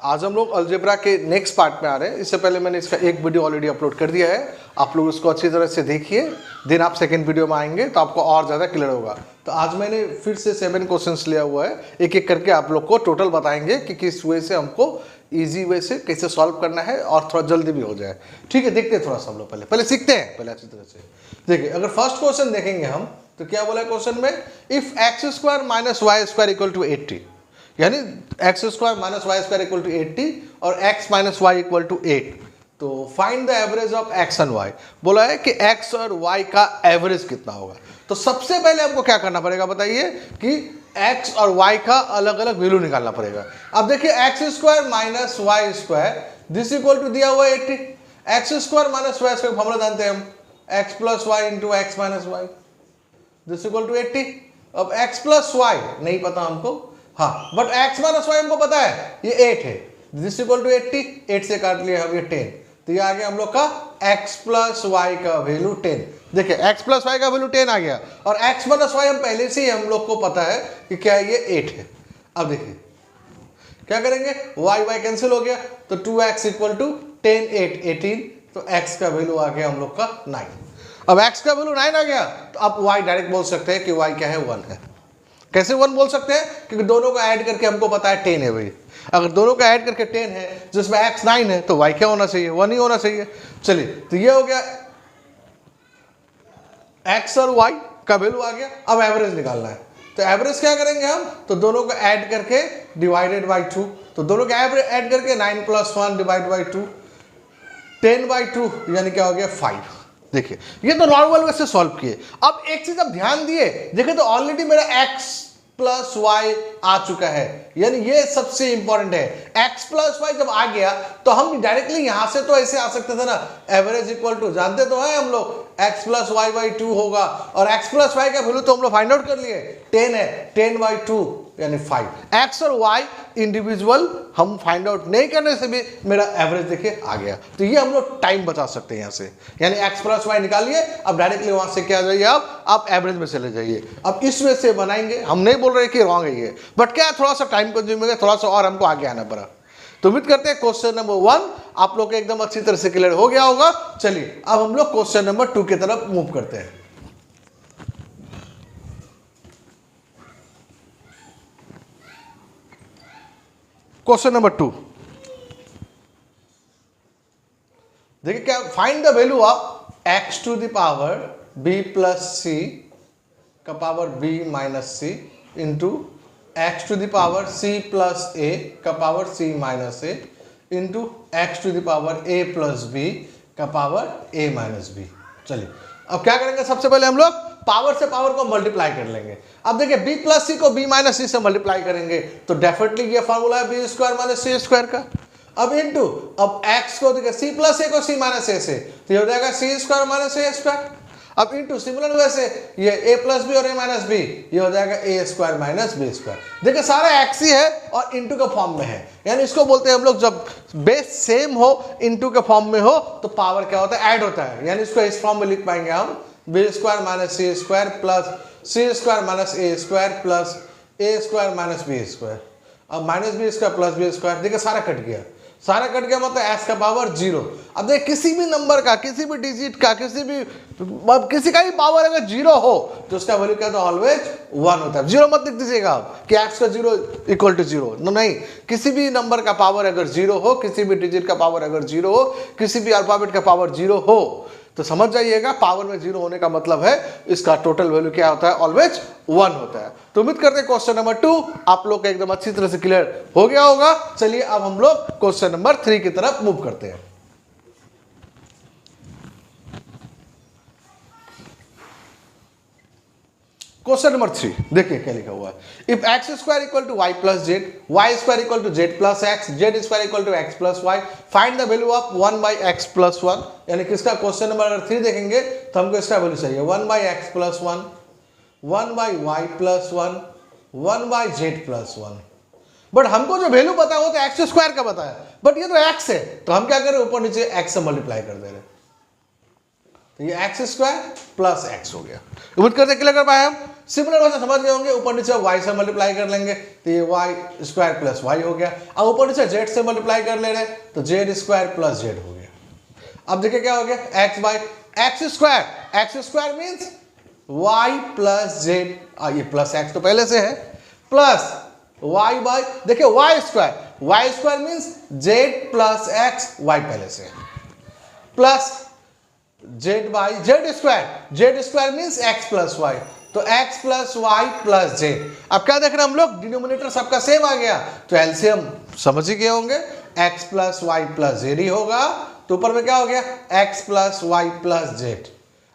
आज हम लोग अलजेब्रा के नेक्स्ट पार्ट में आ रहे हैं। इससे पहले मैंने इसका एक वीडियो ऑलरेडी अपलोड कर दिया है, आप लोग उसको अच्छी तरह से देखिए, देन आप सेकंड वीडियो में आएंगे तो आपको और ज़्यादा क्लियर होगा। तो आज मैंने फिर से 7 क्वेश्चंस लिया हुआ है, एक एक करके आप लोग को टोटल बताएंगे कि किस वे से हमको ईजी वे से कैसे सॉल्व करना है और थोड़ा जल्दी भी हो जाए। ठीक है, देखते हैं थोड़ा सा हम लोग पहले सीखते हैं पहले अच्छी तरह से। देखिए, अगर फर्स्ट क्वेश्चन देखेंगे हम तो क्या बोला है क्वेश्चन में, if x square minus y square equal to 80, यानी x square minus y square equal to 80 और x minus y equal to 8, तो find the average of x and y। बोला है कि x और y का एवरेज कितना होगा। तो सबसे पहले हमको क्या करना पड़ेगा बताइए कि x और y का अलग अलग वैल्यू निकालना पड़ेगा। अब देखिए, x square minus y square this equal to दिया हुआ 80, x square minus y square formula जानते हैं हम, x plus y into x minus y this equal to 80। अब x प्लस वाई नहीं पता हमको, हाँ, बट x माइनस वाई हमको पता है ये 8 है, दिस इक्वल टू 80, 8 से काट लिया हम ये 10, तो ये आ गया हम लोग का x प्लस वाई का वैल्यू 10। देखिए, x प्लस वाई का वैल्यू 10 आ गया और x माइनस वाई हम पहले से ही हम लोग को पता है कि क्या ये 8 है। अब देखिए क्या करेंगे, y कैंसिल हो गया तो 2x इक्वल टू 10 8 18, तो x का वैल्यू आ गया हम लोग का 9। अब x का वैल्यू 9 आ गया तो अब y डायरेक्ट बोल सकते हैं कि y क्या है, 1 है। कैसे 1 बोल सकते हैं, क्योंकि दोनों को ऐड करके हमको पता है 10 है भाई। अगर दोनों का ऐड करके 10 है जिसमें x 9 है तो y क्या होना चाहिए, 1 ही होना चाहिए। चलिए, तो ये हो गया x और y का वैल्यू आ गया। अब एवरेज निकालना है, तो एवरेज क्या करेंगे हम, तो दोनों को ऐड करके डिवाइडेड बाई 2, तो दोनों का एवरेज ऐड करके 9 प्लस 1 डिवाइड बाई 2, 10 बाई 2 यानी क्या हो गया 5। देखिए, ये तो नॉर्मल वे से सॉल्व किए। अब एक चीज अब ध्यान दिए, देखिए तो ऑलरेडी मेरा x प्लस वाई आ चुका है, यानी ये सबसे इंपॉर्टेंट है। x प्लस वाई जब आ गया तो हम डायरेक्टली यहां से तो ऐसे आ सकते थे ना, एवरेज इक्वल टू जानते तो है हम लोग x प्लस वाई बाई 2 होगा, और x प्लस वाई का वैल्यू तो हम लोग फाइंड आउट कर लिए 10 है, 10 बाई 2 यानी 5। x और y इंडिविजुअल हम फाइंड आउट नहीं करने से भी मेरा एवरेज देखिए आ गया, तो ये हम लोग टाइम बचा सकते हैं यहाँ से। यानी x प्लस वाई निकालिए, अब डायरेक्टली वहां से क्या जाइए, आप एवरेज में चले जाइए। अब इस वे से बनाएंगे, हम नहीं बोल रहे कि रॉन्ग है ये, बट क्या थोड़ा सा टाइम कंज्यूमिंग है, थोड़ा सा और हमको आगे आना पड़ा। तो उम्मीद करते हैं क्वेश्चन नंबर 1 आप लोग को एकदम अच्छी तरह से क्लियर हो गया होगा। चलिए, अब हम लोग क्वेश्चन नंबर 2 की तरफ मूव करते हैं। क्वेश्चन नंबर 2, देखिए क्या, find the value of x to the power b plus c का power b minus c into x to the power c plus a का power c minus a into x to the power a plus b का power a minus b। चलिए, अब क्या करेंगे, सबसे पहले हम लोग पावर से पावर को मल्टीप्लाई कर लेंगे। अब देखिए, b प्लस सी को b माइनस सी से मल्टीप्लाई करेंगे तो डेफिनेटली ये फॉर्मूला है B square minus c square का। अब इनटू, अब x को देखिए c प्लस ए को c माइनस ए से, तो ये हो जाएगा c square minus a square. अब इनटू सिमिलर वे से ये a प्लस बी और a माइनस बी, ये हो जाएगा a square minus b square. देखिए सारा x ही है और इनटू के फॉर्म में है, यानी इसको बोलते हैं हम लोग जब बेस सेम हो इनटू के फॉर्म में हो तो पावर क्या होता है, ऐड होता है। यानी इसको इस फॉर्म में लिख पाएंगे हम b square minus c square plus c square minus a square plus a square minus b square. अब minus b square plus b square, देखिए सारा कट गया, सारा कट गया मतलब एस का पावर 0। अब देखिए, किसी भी नंबर का, किसी भी डिजिट का, किसी का भी पावर अगर 0 हो तो उसका वैल्यू क्या, तो ऑलवेज 1 होता है। 0 मत लिख दीजिएगा आप कि एक्स का 0 इक्वल टू 0, नहीं, किसी भी नंबर का पावर अगर 0 हो, किसी भी डिजिट का पावर अगर 0 हो, किसी भी अल्फाबेट का पावर 0 हो तो समझ जाइएगा पावर में 0 होने का मतलब है इसका टोटल वैल्यू क्या होता है, ऑलवेज 1 होता है। तो उम्मीद करते हैं क्वेश्चन नंबर 2 आप लोग का एकदम अच्छी तरह से क्लियर हो गया होगा। चलिए, अब हम लोग क्वेश्चन नंबर 3 की तरफ मूव करते हैं। क्वेश्चन नंबर 3 देखिए क्या लिखा हुआ है, if x square equal to y plus z, y square equal to z plus x, z square equal to x plus y, find the value of 1 by x plus 1। यानी किसका, question number अगर 3 देखेंगे तो हमको इसका value चाहिए 1 by x plus 1, 1 by y plus 1, 1 by z plus 1। But हमको जो वैल्यू पता है वो तो एक्स स्क्वायर का पता है, बट ये तो एक्स है, तो हम क्या करें, ऊपर नीचे एक्स से मल्टीप्लाई कर दे रहे, तो ये एक्स स्क्वायर प्लस एक्स हो गया। उम्मीद करते क्लियर कर पाए हम। सिमिलर वैसे समझ गए होंगे, ऊपर नीचे y से मल्टीप्लाई कर लेंगे तो ये y स्क्वायर प्लस y हो गया। अब ऊपर नीचे z से मल्टीप्लाई कर ले रहे तो z स्क्वायर प्लस z हो गया। अब देखिए क्या हो गया, x by x square means y plus z, ये प्लस x तो पहले से है, प्लस y बाई देखिए y square means z plus x, y पहले से है, plus z by z square means x plus y, तो x plus y plus z। अब क्या देख रहे हैं हम लोग, डिनोमिनेटर सबका सेम आ गया तो एलसीएम समझ ही गए होंगे, x plus y plus z ही होगा। तो ऊपर में क्या हो गया, x plus y plus z।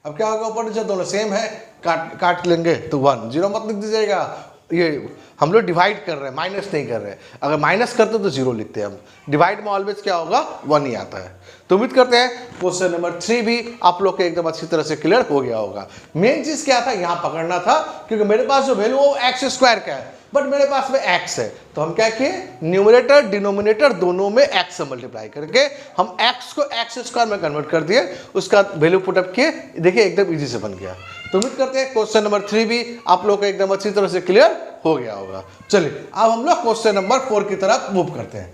अब क्या होगा, ऊपर नीचे दोनों सेम है, काट लेंगे तो 1, 0 मत लिख दीजिएगा, ये हम लोग डिवाइड कर रहे हैं, माइनस नहीं कर रहे हैं। अगर माइनस करते तो 0 लिखते हैं हम, डिवाइड में ऑलवेज क्या होगा, 1 ही आता है। तो उम्मीद करते हैं क्वेश्चन नंबर 3 भी आप लोग के एकदम अच्छी तरह से क्लियर हो गया होगा। मेन चीज क्या था, यहाँ पकड़ना था, क्योंकि मेरे पास जो वैल्यू वो एक्स स्क्वायर का है, बट मेरे पास में x है, तो हम क्या किए, न्यूमरेटर डिनोमिनेटर दोनों में x से मल्टीप्लाई करके हम x को एक्स स्क्वायर में कन्वर्ट कर दिए, उसका वैल्यू पुटअप किए, देखिए एकदम इजी से बन गया। तो उम्मीद करते हैं क्वेश्चन नंबर 3 भी आप लोग को एकदम अच्छी तरह से क्लियर हो गया होगा। चलिए अब हम लोग क्वेश्चन नंबर 4 की तरफ मूव करते हैं।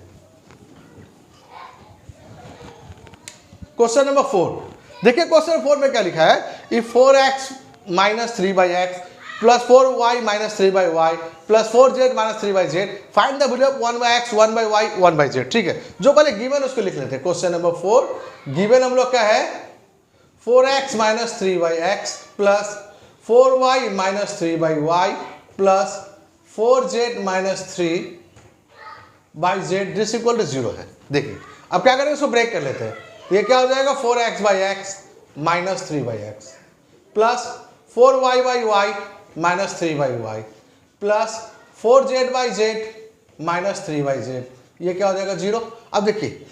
क्वेश्चन नंबर 4 देखिए, क्वेश्चन 4 में क्या लिखा है, if 4x minus 3/x plus 4y minus 3/y plus 4z minus 3/z find the value of 1/x 1/y 1/z। ठीक है, जो पहले गिवन उसको लिख लेते हैं। क्वेश्चन नंबर 4 गिवन हम लोग का है 4x minus 3/x plus 4y minus 3/y plus 4z minus 3/z this equal to 0 है। देखिए अब क्या करेंगे, इसको ब्रेक कर लेते हैं। ये क्या हो जाएगा, 4x/x minus 3/x plus 4y/y minus 3/y plus 4z/z minus 3/z, ये क्या हो जाएगा, 0। अब देखिए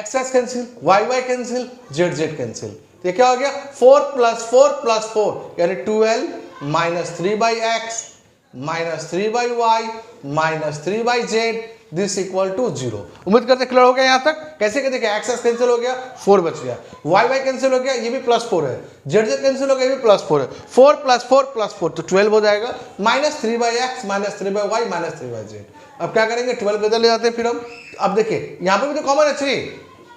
x cancel, y cancel, z cancel, ये क्या हो गया, 4 प्लस 4 प्लस 4 यानी 12 minus 3/x minus 3/y minus 3/z this equal to 0। उम्मीद करते क्लियर हो गया यहाँ तक। कैसे देखिए x कैंसिल हो गया, 4 बच गया, y कैंसिल हो गया, ये भी प्लस 4 है, z कैंसिल हो गया, ये भी प्लस 4 है, 4 प्लस 4 प्लस 4 तो 12 हो जाएगा, minus 3/x minus 3/y minus 3/z। अब क्या करेंगे, 12 इधर ले जाते हैं फिर हम। अब देखिए यहाँ पे भी तो कॉमन है 3,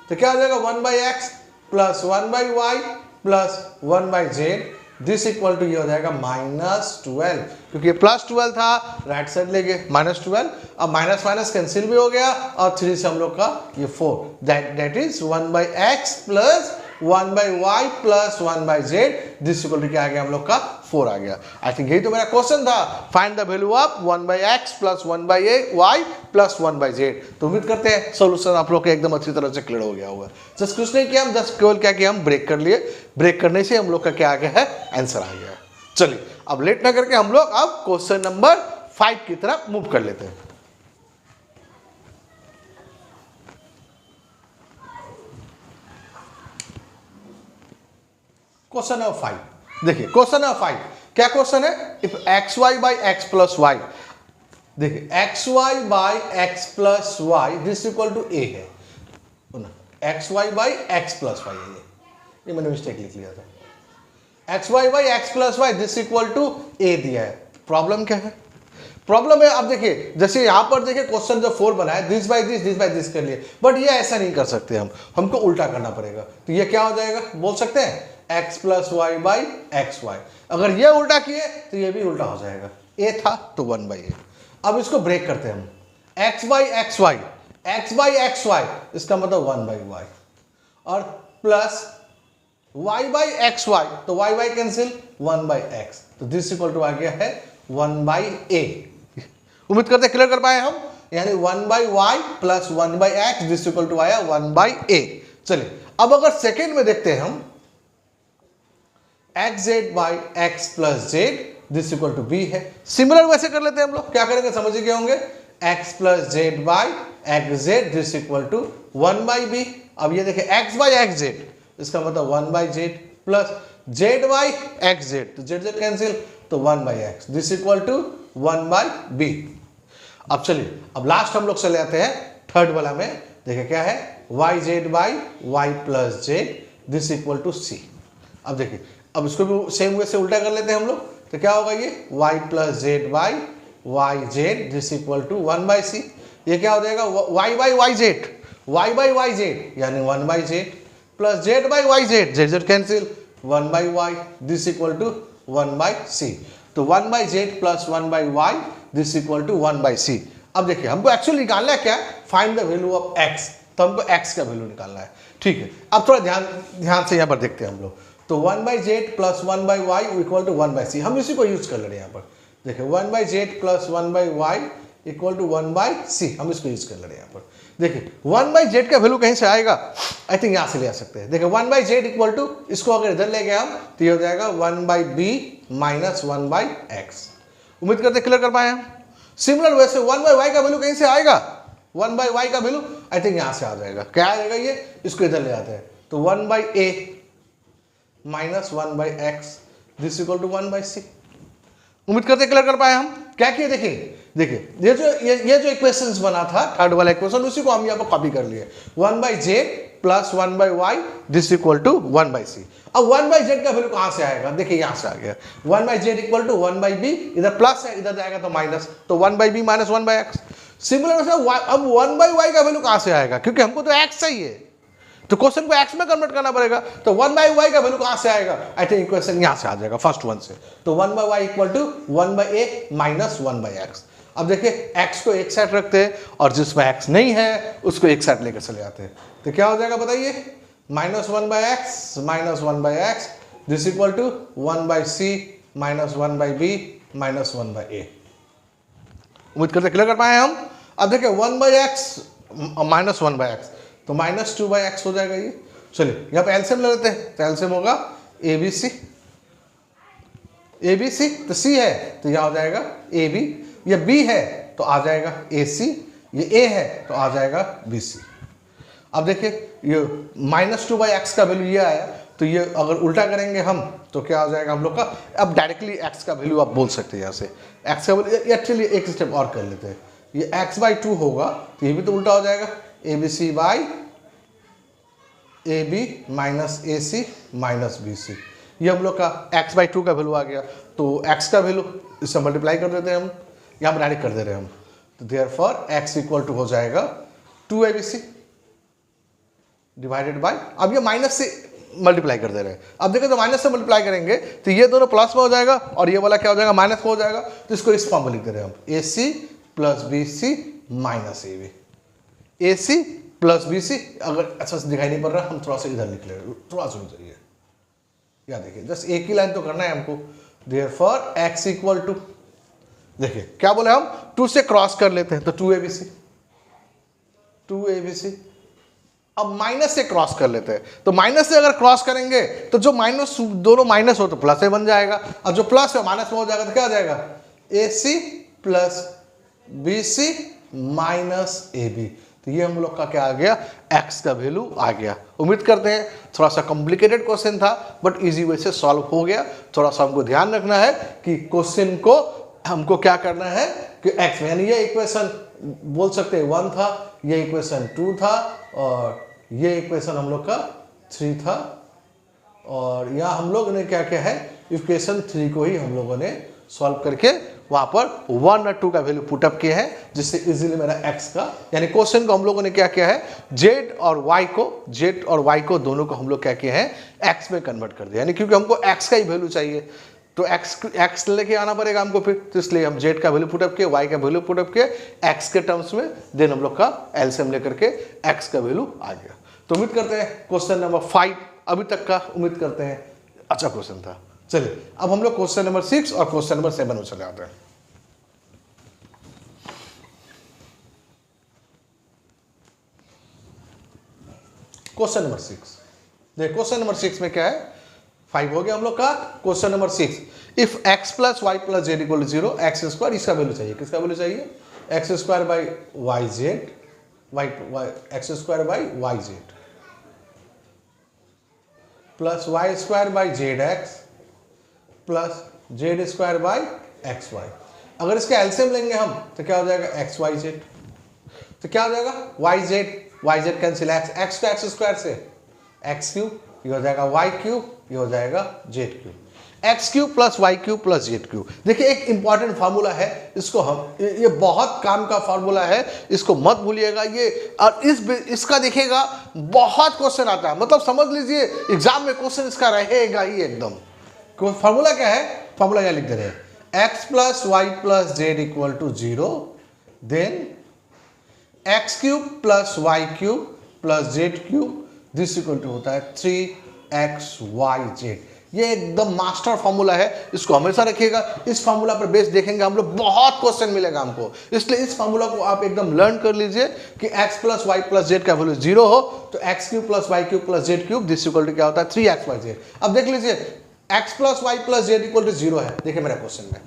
तो क्या हो जाएगा 1/x plus 1/y plus 1/z this equal to ये हो जाएगा -12, क्योंकि ये +12 था, राइट साइड ले गए -12। अब माइनस माइनस कैंसिल भी हो गया और 3 से हम लोग का ये 4 that is 1/x plus 1/y plus 1/z this equal to क्या आ गया, हम लोग का 4 आ गया। आई थिंक यही तो मेरा क्वेश्चन था, find the value of 1/x plus 1/y plus 1/z। तो उम्मीद करते हैं सोल्यूशन आप लोग के एकदम अच्छी तरह से क्लियर हो गया होगा। जस्ट कुछ नहीं किया हम, जस्ट केवल क्या किया, हम ब्रेक कर लिए, ब्रेक करने से हम लोग का क्या आ गया है, आंसर आ गया। चलिए अब लेट ना करके हम लोग अब क्वेश्चन नंबर 5 की तरफ मूव कर लेते हैं। क्वेश्चन नंबर 5 देखिए, क्वेश्चन नंबर 5 क्या क्वेश्चन है, if xy by x plus y, देखिए xy by x plus y this equal to a है, xy by x plus y है, ये मैंने मिस्टेक लिख लिया था, xy by x plus y this equal to a दिया है। प्रॉब्लम क्या है, प्रॉब्लम है, अब देखिए जैसे यहाँ पर देखिए क्वेश्चन जो 4 बना है, दिस बाई दिस कर लिए, बट ये ऐसा नहीं कर सकते हम, हमको उल्टा करना पड़ेगा। तो ये क्या हो जाएगा, बोल सकते हैं x plus y by x y. अगर ये उल्टा किए तो ये भी उल्टा हो जाएगा, a था तो 1/a। अब इसको ब्रेक करते हैं हम, x by x y, x by x y इसका मतलब 1/y और plus y by x y, तो y कैंसिल 1/x, तो दिस इक्वल टू आ गया है 1/a। उम्मीद करते क्लियर कर पाए हम, यानी 1/y plus 1/x this equal to आया 1/a। चलिए अब अगर सेकेंड में देखते हैं हम, xz by x plus z this equal to b है। सिमिलर वैसे कर लेते हैं हम लोग, क्या करेंगे समझ गए होंगे, x plus z by x z this equal to 1/b। अब ये देखिए x बाई एक्स जेड इसका मतलब 1/z plus z by x Z, तो z कैंसिल तो 1/x this equal to 1/b। अब चलिए अब लास्ट हम लोग चले आते हैं थर्ड वाला में, देखिए क्या है, yz by y plus z this equal to c। अब देखिए अब इसको भी सेम वे से उल्टा कर लेते हैं हम लोग, तो क्या होगा ये y plus z by y z this equal to 1/c। ये क्या हो जाएगा y by y z, y by y z यानी 1/z plus z by y z, z cancel 1/y this equal to 1/c। तो 1/z plus 1/y this equal to 1/c। अब देखिए हमको actually निकालना है क्या, find the value of x, तो हमको x का वैल्यू निकालना है। ठीक है, अब थोड़ा ध्यान से यहाँ पर देखते हैं हम लोग। तो 1/z plus 1/y equal to 1/c, हम इसी को यूज कर ले रहे हैं यहाँ पर। देखिए 1/z plus 1/y equal to 1/c, हम इसको यूज कर ले रहे हैं यहाँ पर। देखिए 1/z का वैल्यू कहीं से आएगा, आई थिंक यहाँ से ले आ सकते हैं। देखिए 1/z इक्वल टू, इसको अगर इधर ले गए हम तो ये हो जाएगा 1/b माइनस 1/x। उम्मीद करते क्लियर कर पाए हम। सिमिलर वैसे 1/y का वैल्यू कहीं से आएगा, 1/y का वैल्यू आई थिंक यहाँ से आ जाएगा। क्या आएगा ये, इसको इधर ले आते हैं। तो 1/a minus 1/x this equal to 1/c। उम्मीद करते क्लियर कर पाए हम। क्या किए देखिए ये जो इक्वेशंस बना था थर्ड वाला इक्वेशन, उसी को हम यहाँ पर कॉपी कर लिए। 1/z plus 1/y this equal to 1/c। अब 1/z का वैल्यू कहाँ से आएगा, देखिए यहाँ से आ गया 1/z इक्वल टू 1/b, इधर प्लस है इधर जाएगा तो माइनस, तो 1/b माइनस 1/x। सिमिलर अब 1/y का वैल्यू कहाँ से आएगा, क्योंकि हमको तो x चाहिए तो क्वेश्चन को x में कन्वर्ट करना पड़ेगा। तो 1/y का वैल्यू कहाँ से आएगा, आई थिंक इक्वेशन यहाँ से आ जाएगा फर्स्ट वन से। तो 1/y equal to 1/a minus 1/x। अब देखिए x को एक साइड रखते हैं और जिसमें x नहीं है उसको एक साइड लेकर चले जाते हैं। तो क्या हो जाएगा बताइए, minus 1/x minus 1/x this equal to 1/c minus 1/b minus 1/a। उम्मीद करते क्लियर कर पाए हम। अब देखिए 1/x माइनस 1/x तो माइनस 2/x हो जाएगा ये। चलिए यहाँ पे एलसीएम ले लेते हैं, तो एलसीएम होगा ABC, ABC तो C है तो यहाँ हो जाएगा AB, ये B है तो आ जाएगा AC, ये A है तो आ जाएगा BC। अब देखिए ये माइनस 2/x का वैल्यू ये आया, तो ये अगर उल्टा करेंगे हम तो क्या हो जाएगा हम लोग का। अब डायरेक्टली x का वैल्यू आप बोल सकते हैं यहाँ से, x का वैल्यू एक्चुअली एक स्टेप और कर लेते हैं। ये x/2 होगा तो ये भी तो उल्टा हो जाएगा, ABC by AB minus AC minus BC। ये हम लोग का x/2 का वैल्यू आ गया। तो x का वैल्यू इससे मल्टीप्लाई कर देते हैं हम, यहाँ पर डायरेक्ट कर दे रहे हैं हम। तो देयरफॉर x इक्वल टू हो जाएगा 2ABC डिवाइडेड बाय, अब ये माइनस से मल्टीप्लाई कर दे रहे हैं। अब देखो तो माइनस से मल्टीप्लाई करेंगे तो ये दोनों प्लस में हो जाएगा और ये वाला क्या हो जाएगा माइनस में हो जाएगा। तो इसको इस फॉर्म में लिख दे रहे हैं हम, AC plus BC minus AB। AC plus BC, अगर अच्छा से दिखाई नहीं पड़ रहा हम थोड़ा सा इधर लिख ले रहे हैं, थोड़ा सा इधर ये या देखिए जस्ट एक ही लाइन तो करना है हमको। देयरफॉर x इक्वल टू, देखिए क्या बोले हम 2 से क्रॉस कर लेते हैं तो 2ABC, 2ABC। अब माइनस से क्रॉस कर लेते हैं, तो माइनस से अगर क्रॉस करेंगे तो जो माइनस दोनों माइनस हो तो प्लस में बन जाएगा, और जो प्लस है माइनस में हो जाएगा तो क्या हो जाएगा AC plus BC minus AB। तो ये हम लोग का क्या आ गया, x का वैल्यू आ गया। उम्मीद करते हैं थोड़ा सा कॉम्प्लिकेटेड क्वेश्चन था बट इजी वे से सॉल्व हो गया। थोड़ा सा हमको ध्यान रखना है कि क्वेश्चन को हमको क्या करना है कि x में, यानी ये इक्वेशन बोल सकते हैं 1 था, ये इक्वेशन 2 था और ये इक्वेशन हम लोग का 3 था, और यहाँ हम लोगों ने क्या किया है इक्वेशन 3 को ही हम लोगों ने सॉल्व करके वहाँ पर 1 और 2 का वैल्यू पुटअप किया है, जिससे इजीली मेरा x का, यानी क्वेश्चन को हम लोगों ने क्या किया है z और y को दोनों को हम लोग क्या किया है x में कन्वर्ट कर दिया, यानी क्योंकि हमको x का ही वैल्यू चाहिए तो x लेके आना पड़ेगा हमको फिर, तो इसलिए हम z का वैल्यू पुटअप किए, y का वैल्यू पुटअप किए x के टर्म्स में, देन हम लोग का एलसीएम लेकर के x का वैल्यू आ गया। तो उम्मीद करते हैं क्वेश्चन नंबर 5 अभी तक का उम्मीद करते हैं अच्छा क्वेश्चन था। चलिए अब हम लोग क्वेश्चन नंबर 6 और क्वेश्चन नंबर 7 में चले आते हैं। क्वेश्चन नंबर 6, देखिए क्वेश्चन नंबर 6 में क्या है, 5 हो गया हम लोग का। Question number 6, if x plus y plus z equal to 0, x square, इसका वैल्यू चाहिए, किसका वैल्यू चाहिए x square by y z, x square by y z plus y square by z x plus z square by x y. अगर इसका LCM लेंगे हम तो क्या हो जाएगा एक्स वाई जेड, तो क्या हो जाएगा वाई जेड कैंसिल, एक्स को एक्स स्क्वायर से एक्स क्यूब, ये हो जाएगा वाई क्यूब, ये हो जाएगा z cube. X cube plus y cube plus z cube. देखिए एक इंपॉर्टेंट फार्मूला है, इसको हम ये बहुत काम का फार्मूला है, इसको मत भूलिएगा ये। और इसका देखिएगा बहुत क्वेश्चन आता है, मतलब समझ लीजिए एग्जाम में क्वेश्चन इसका रहेगा ही एकदम। फार्मूला क्या है, फार्मूला यहाँ लिख दे रहे हैं, x plus y plus z equal to 0, then x cube plus y cube plus z cube this equal to होता है 3xyz। ये एकदम मास्टर फॉर्मूला है, इसको हमेशा रखिएगा। इस फॉर्मूला पर बेस देखेंगे हम लोग, बहुत क्वेश्चन मिलेगा हमको, इसलिए इस फॉर्मूला को आप एकदम लर्न कर लीजिए कि x plus y plus z का वैल्यू 0 हो तो x cube plus y cube plus z cube this equal to क्या होता है 3xyz। अब देख लीजिए x plus y plus z equal to 0 है, देखिए मेरा क्वेश्चन में,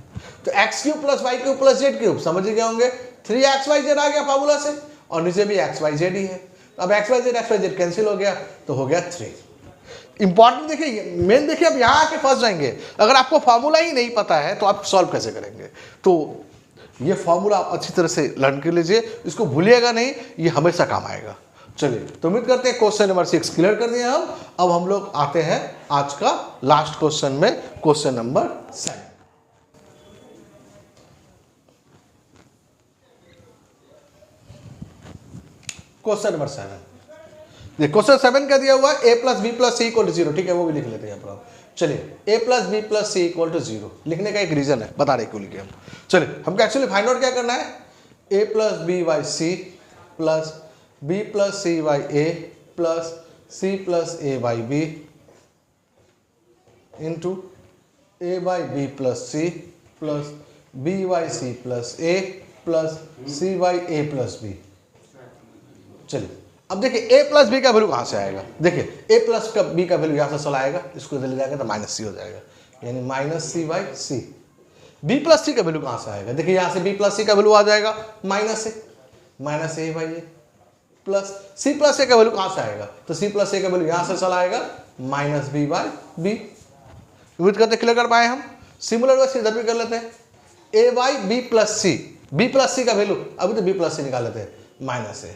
तो x cube plus y cube plus z cube समझ गए होंगे, 3xyz आ गया फॉर्मूला से, और नीचे भी xyz ही है। अब xyz कैंसिल हो गया तो हो गया 3। इंपॉर्टेंट देखिए, मेन देखिए, अब यहाँ आके फंस जाएंगे। अगर आपको फार्मूला ही नहीं पता है तो आप सॉल्व कैसे करेंगे? तो ये फार्मूला आप अच्छी तरह से लर्न कर लीजिए, इसको भूलिएगा नहीं, ये हमेशा काम आएगा। चलिए, तो उम्मीद करते हैं क्वेश्चन नंबर 6 क्लियर कर दिए हम। अब हम लोग आते हैं आज का लास्ट क्वेश्चन में, question number 7। Question number 7, question 7 क्या दिया हुआ है, a plus b plus c equal to 0, ठीक है, वो भी लिख लेते हैं यहाँ पर। चलिए, a plus b plus c equal to 0 लिखने का एक रीजन है, बता रहे क्यों लिखे हम। चलिए, हमको एक्चुअली फाइंड आउट क्या करना है, a plus B Y C plus b plus C Y A plus C plus a y b into a y b plus C plus B Y C plus a plus C Y A plus b. चलिए, अब देखिए a plus B का value कहाँ से आएगा, देखिए a plus का b का वैल्यू यहाँ से चला आएगा, इसको इधर ले जाएगा तो माइनस सी हो जाएगा, यानी minus C by C. b plus C का वैल्यू कहाँ से आएगा, देखिए यहाँ से b प्लस सी का वैल्यू आ जाएगा minus A by A, plus C plus A का वैल्यू कहाँ से आएगा, तो सी प्लस ए का वैल्यू यहाँ से चला आएगा माइनस बी बाई बी। उम्मीद करते क्लियर कर पाए हम। सिमिलर वैसे इधर भी कर लेते हैं, ए बाई बी प्लस सी का वैल्यू अभी तो b प्लस सी निकाल लेते हैं minus A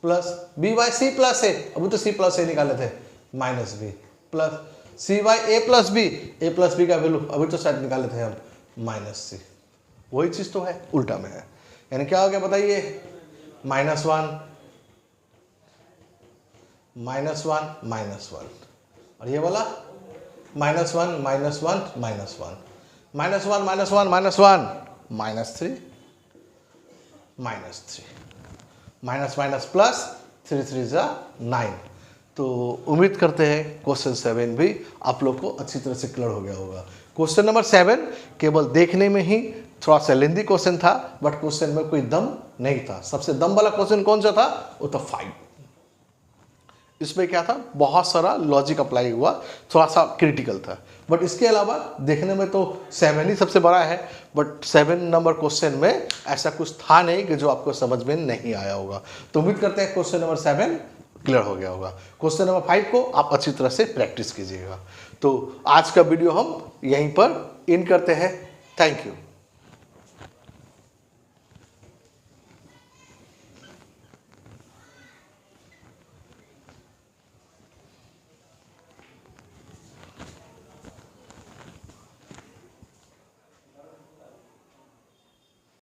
plus B Y C plus A, अभी तो सी प्लस ए निकाले थे माइनस बी, प्लस सी वाई ए प्लस बी का वैल्यू अभी तो शायद निकाले थे हम माइनस सी। वही चीज़ तो है, उल्टा में है, यानी क्या हो गया बताइए, -1 -1 -1, और ये वाला -1 -1 -1 -1 -1 -3 माइनस माइनस प्लस 3 3 जा 9। तो उम्मीद करते हैं क्वेश्चन 7 भी आप लोग को अच्छी तरह से क्लियर हो गया होगा। क्वेश्चन नंबर 7 केवल देखने में ही थोड़ा सा लेंदी क्वेश्चन था, बट क्वेश्चन में कोई दम नहीं था। सबसे दम वाला क्वेश्चन कौन सा था, वो था 5। इसमें क्या था, बहुत सारा लॉजिक अप्लाई हुआ, थोड़ा सा क्रिटिकल था, बट इसके अलावा देखने में तो 7 ही सबसे बड़ा है, बट 7 नंबर क्वेश्चन में ऐसा कुछ था नहीं कि जो आपको समझ में नहीं आया होगा। तो उम्मीद करते हैं क्वेश्चन नंबर 7 क्लियर हो गया होगा। क्वेश्चन नंबर 5 को आप अच्छी तरह से प्रैक्टिस कीजिएगा। तो आज का वीडियो हम यहीं पर इन करते हैं। Thank you.